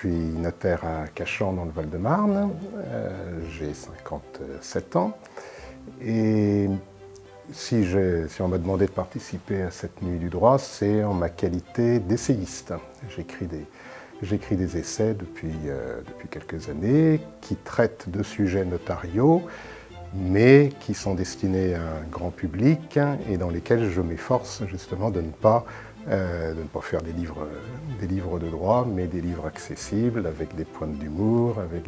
suis notaire à Cachan dans le Val-de-Marne, j'ai 57 ans et si on m'a demandé de participer à cette nuit du droit, c'est en ma qualité d'essayiste. J'écris des essais depuis quelques années qui traitent de sujets notariaux, mais qui sont destinés à un grand public et dans lesquels je m'efforce justement de ne pas faire des livres de droit, mais des livres accessibles, avec des pointes d'humour, avec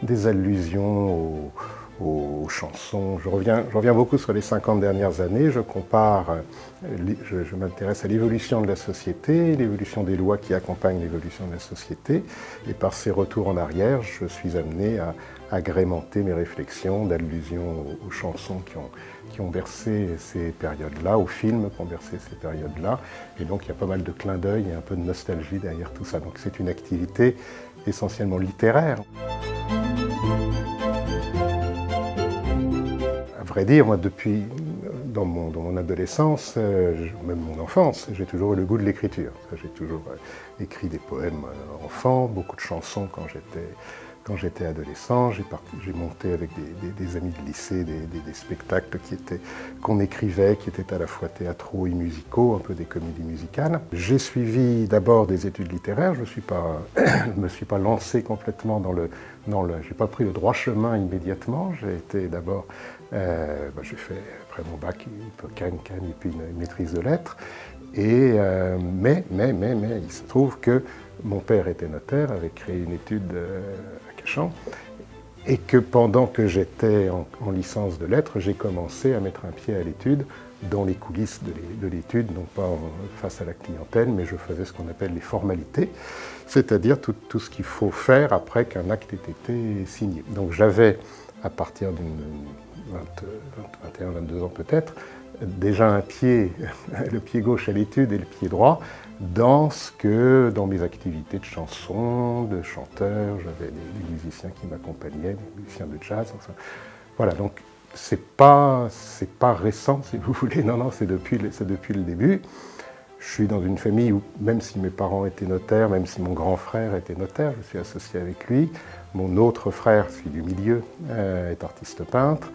des allusions aux chansons. Je reviens beaucoup sur les 50 dernières années, je m'intéresse à l'évolution de la société, l'évolution des lois qui accompagnent l'évolution de la société, et par ces retours en arrière, je suis amené à agrémenter mes réflexions d'allusions aux chansons qui ont bercé ces périodes-là, aux films qui ont bercé ces périodes-là. Et donc il y a pas mal de clins d'œil et un peu de nostalgie derrière tout ça. Donc c'est une activité essentiellement littéraire. À vrai dire, moi dans mon adolescence, même mon enfance, j'ai toujours eu le goût de l'écriture. J'ai toujours écrit des poèmes enfants, beaucoup de chansons quand j'étais adolescent. J'ai monté avec des amis de lycée des spectacles qu'on écrivait, qui étaient à la fois théâtraux et musicaux, un peu des comédies musicales. J'ai suivi d'abord des études littéraires, je me suis pas lancé complètement j'ai pas pris le droit chemin immédiatement. J'ai été d'abord, j'ai fait après mon bac et puis une maîtrise de lettres. Mais il se trouve que mon père était notaire, avait créé une étude à Cachan, et que pendant que j'étais en licence de lettres, j'ai commencé à mettre un pied à l'étude, dans les coulisses de l'étude, non pas face à la clientèle, mais je faisais ce qu'on appelle les formalités, c'est-à-dire tout ce qu'il faut faire après qu'un acte ait été signé. Donc j'avais, à partir d'une 21, 22 ans peut-être, déjà un pied, le pied gauche à l'étude et le pied droit, dans mes activités de chansons, de chanteurs, j'avais des musiciens qui m'accompagnaient, des musiciens de jazz, enfin, voilà, donc c'est pas récent si vous voulez, non, c'est depuis le début. Je suis dans une famille où, même si mes parents étaient notaires, même si mon grand frère était notaire, je suis associé avec lui, mon autre frère, celui du milieu, est artiste peintre,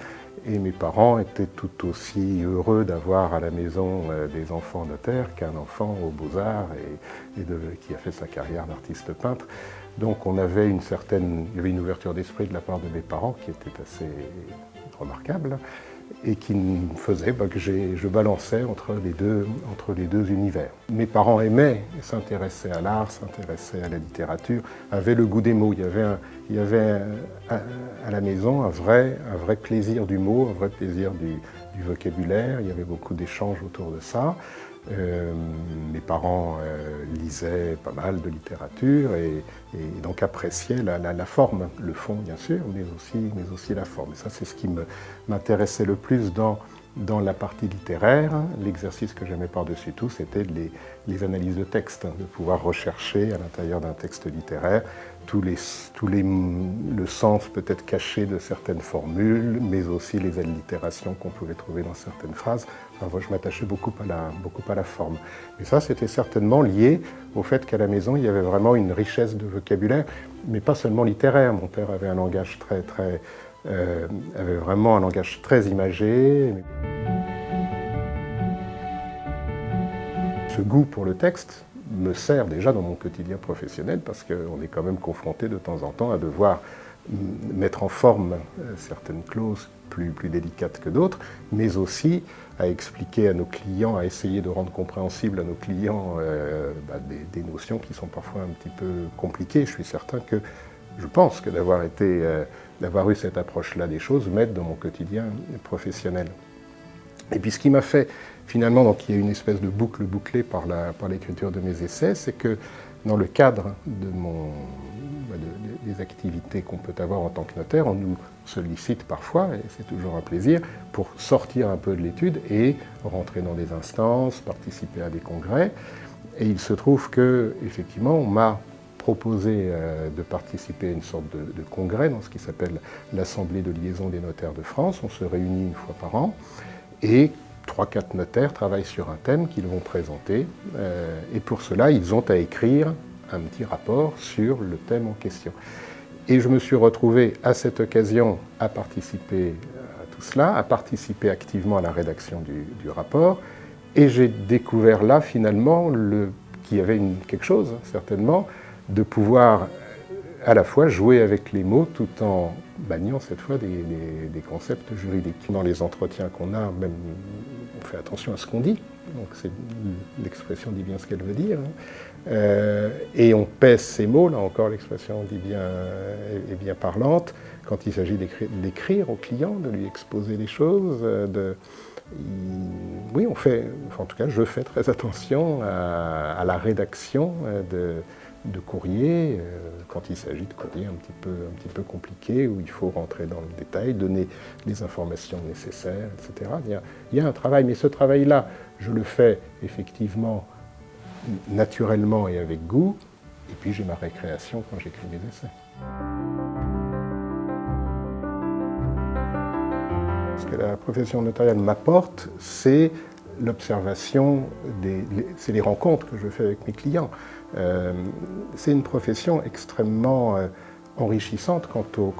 et mes parents étaient tout aussi heureux d'avoir à la maison des enfants notaires qu'un enfant aux Beaux-Arts qui a fait sa carrière d'artiste peintre. Donc il y avait une ouverture d'esprit de la part de mes parents qui était assez remarquable et qui me faisait que je balançais entre les deux univers. Mes parents aimaient s'intéresser à l'art, s'intéressaient à la littérature, avaient le goût des mots. Il y avait à la maison un vrai plaisir du mot, un vrai plaisir du vocabulaire. Il y avait beaucoup d'échanges autour de ça. Mes parents lisaient pas mal de littérature et donc appréciaient la forme, le fond bien sûr, mais aussi la forme. Et ça, c'est ce qui m'intéressait le plus dans la partie littéraire. L'exercice que j'aimais par-dessus tout, c'était les analyses de texte, de pouvoir rechercher à l'intérieur d'un texte littéraire le sens peut-être caché de certaines formules, mais aussi les allitérations qu'on pouvait trouver dans certaines phrases. Enfin, moi, je m'attachais beaucoup à la forme. Et ça, c'était certainement lié au fait qu'à la maison, il y avait vraiment une richesse de vocabulaire, mais pas seulement littéraire. Mon père avait un langage avait vraiment un langage très imagé. Ce goût pour le texte me sert déjà dans mon quotidien professionnel parce qu'on est quand même confronté de temps en temps à devoir mettre en forme certaines clauses plus délicates que d'autres, mais aussi à expliquer à nos clients, à essayer de rendre compréhensible à nos clients des notions qui sont parfois un petit peu compliquées. Je pense que d'avoir eu cette approche-là des choses m'aide dans mon quotidien professionnel. Et puis ce qui m'a fait finalement, donc il y a une espèce de boucle bouclée par l'écriture de mes essais, c'est que dans le cadre des activités qu'on peut avoir en tant que notaire, on nous sollicite parfois, et c'est toujours un plaisir, pour sortir un peu de l'étude et rentrer dans des instances, participer à des congrès. Et il se trouve qu'effectivement, on m'a proposé de participer à une sorte de congrès dans ce qui s'appelle l'Assemblée de liaison des notaires de France. On se réunit une fois par an et 3-4 notaires travaillent sur un thème qu'ils vont présenter. Et pour cela, ils ont à écrire un petit rapport sur le thème en question. Et je me suis retrouvé à cette occasion à participer à tout cela, à participer activement à la rédaction du rapport, et j'ai découvert là finalement qu'il y avait quelque chose, certainement, de pouvoir à la fois jouer avec les mots tout en maniant cette fois des concepts juridiques. Dans les entretiens qu'on a, même, on fait attention à ce qu'on dit, donc l'expression dit bien ce qu'elle veut dire, et on pèse ces mots, là encore l'expression est bien parlante, quand il s'agit d'écrire au client, de lui exposer les choses, oui, en tout cas je fais très attention à la rédaction de courriers, quand il s'agit de courriers un petit peu compliqués, où il faut rentrer dans le détail, donner les informations nécessaires, etc. Il y a un travail, mais ce travail-là, je le fais effectivement naturellement et avec goût, et puis j'ai ma récréation quand j'écris mes essais. Ce que la profession notariale m'apporte, c'est l'observation, c'est les rencontres que je fais avec mes clients. C'est une profession extrêmement enrichissante quant aux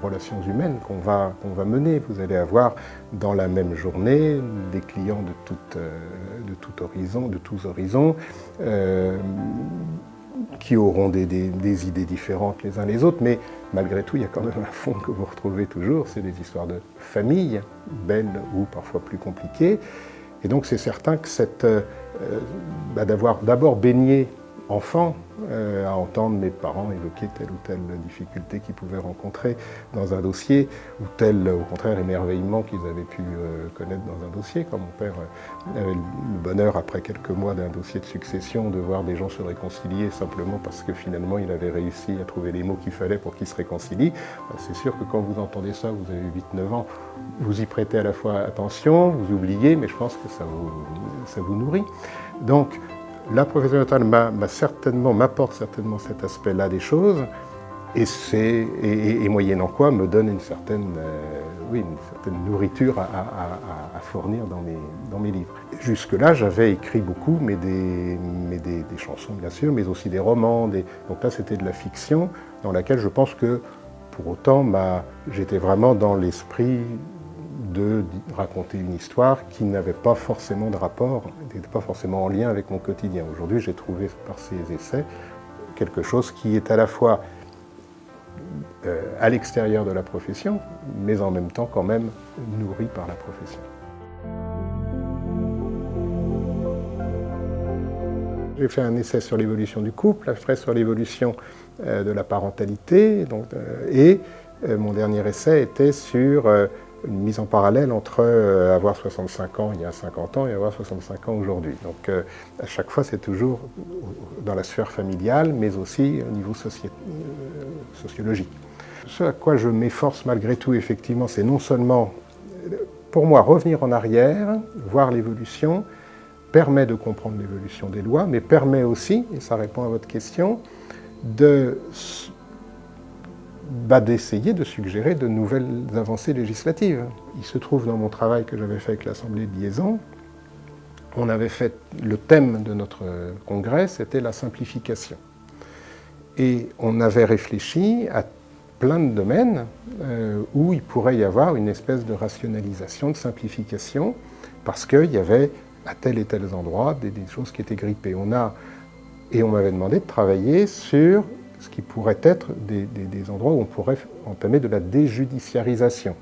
relations humaines qu'on va mener. Vous allez avoir dans la même journée des clients de tous horizons, qui auront des idées différentes les uns les autres, mais malgré tout, il y a quand même un fond que vous retrouvez toujours, c'est des histoires de famille, belles ou parfois plus compliquées. Et donc c'est certain que d'avoir d'abord baigné enfant, à entendre mes parents évoquer telle ou telle difficulté qu'ils pouvaient rencontrer dans un dossier, ou tel, au contraire, émerveillement qu'ils avaient pu connaître dans un dossier. Quand mon père avait le bonheur, après quelques mois d'un dossier de succession, de voir des gens se réconcilier simplement parce que finalement il avait réussi à trouver les mots qu'il fallait pour qu'ils se réconcilient, c'est sûr que quand vous entendez ça, vous avez 8-9 ans, vous y prêtez à la fois attention, vous oubliez, mais je pense que ça vous nourrit. Donc, la profession notariale m'apporte certainement cet aspect-là des choses, et moyennant quoi me donne une certaine nourriture à fournir dans mes livres. Jusque-là, j'avais écrit beaucoup, mais des chansons bien sûr, mais aussi des romans. Donc là, c'était de la fiction, dans laquelle je pense que, pour autant, j'étais vraiment dans l'esprit de raconter une histoire qui n'avait pas forcément de rapport, n'était pas forcément en lien avec mon quotidien. Aujourd'hui, j'ai trouvé par ces essais quelque chose qui est à la fois à l'extérieur de la profession, mais en même temps quand même nourri par la profession. J'ai fait un essai sur l'évolution du couple, après sur l'évolution de la parentalité, et mon dernier essai était sur une mise en parallèle entre avoir 65 ans il y a 50 ans et avoir 65 ans aujourd'hui. Donc à chaque fois, c'est toujours dans la sphère familiale, mais aussi au niveau sociologique. Ce à quoi je m'efforce malgré tout, effectivement, c'est non seulement, pour moi, revenir en arrière, voir l'évolution, permet de comprendre l'évolution des lois, mais permet aussi, et ça répond à votre question, d'essayer de suggérer de nouvelles avancées législatives. Il se trouve dans mon travail que j'avais fait avec l'Assemblée de liaison, on avait fait, le thème de notre congrès, c'était la simplification. Et on avait réfléchi à plein de domaines où il pourrait y avoir une espèce de rationalisation, de simplification, parce qu'il y avait à tel et tel endroit des choses qui étaient grippées. Et on m'avait demandé de travailler sur ce qui pourrait être des endroits où on pourrait entamer de la déjudiciarisation.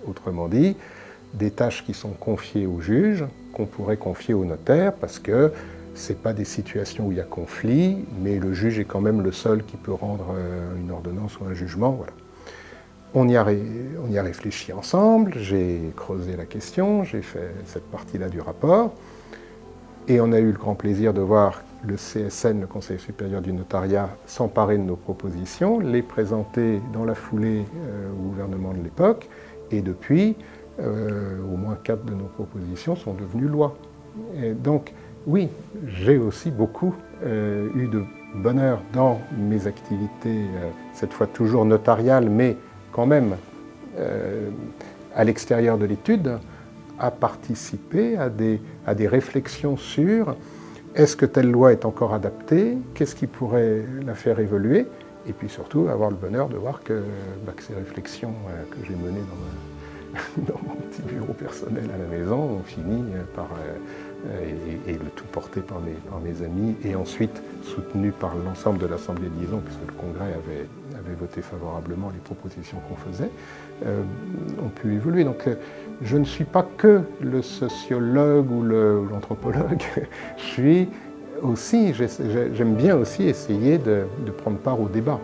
Autrement dit, des tâches qui sont confiées au juge, qu'on pourrait confier au notaire, parce que ce n'est pas des situations où il y a conflit, mais le juge est quand même le seul qui peut rendre une ordonnance ou un jugement. Voilà. On y a réfléchi ensemble, j'ai creusé la question, j'ai fait cette partie-là du rapport, et on a eu le grand plaisir de voir le CSN, le Conseil supérieur du notariat, s'emparer de nos propositions, les présenter dans la foulée au gouvernement de l'époque, et depuis, au moins 4 de nos propositions sont devenues loi. Et donc, oui, j'ai aussi beaucoup eu de bonheur dans mes activités, cette fois toujours notariales, mais quand même à l'extérieur de l'étude, à participer à des réflexions sur est-ce que telle loi est encore adaptée? Qu'est-ce qui pourrait la faire évoluer? Et puis surtout, avoir le bonheur de voir que ces réflexions que j'ai menées dans mon petit bureau personnel à la maison ont fini par, et le tout porté par mes amis, et ensuite soutenu par l'ensemble de l'Assemblée de liaison, puisque le Congrès avait voté favorablement les propositions qu'on faisait, ont pu évoluer. Donc je ne suis pas que le sociologue ou l'anthropologue, je suis aussi, j'aime bien aussi essayer de prendre part au débat.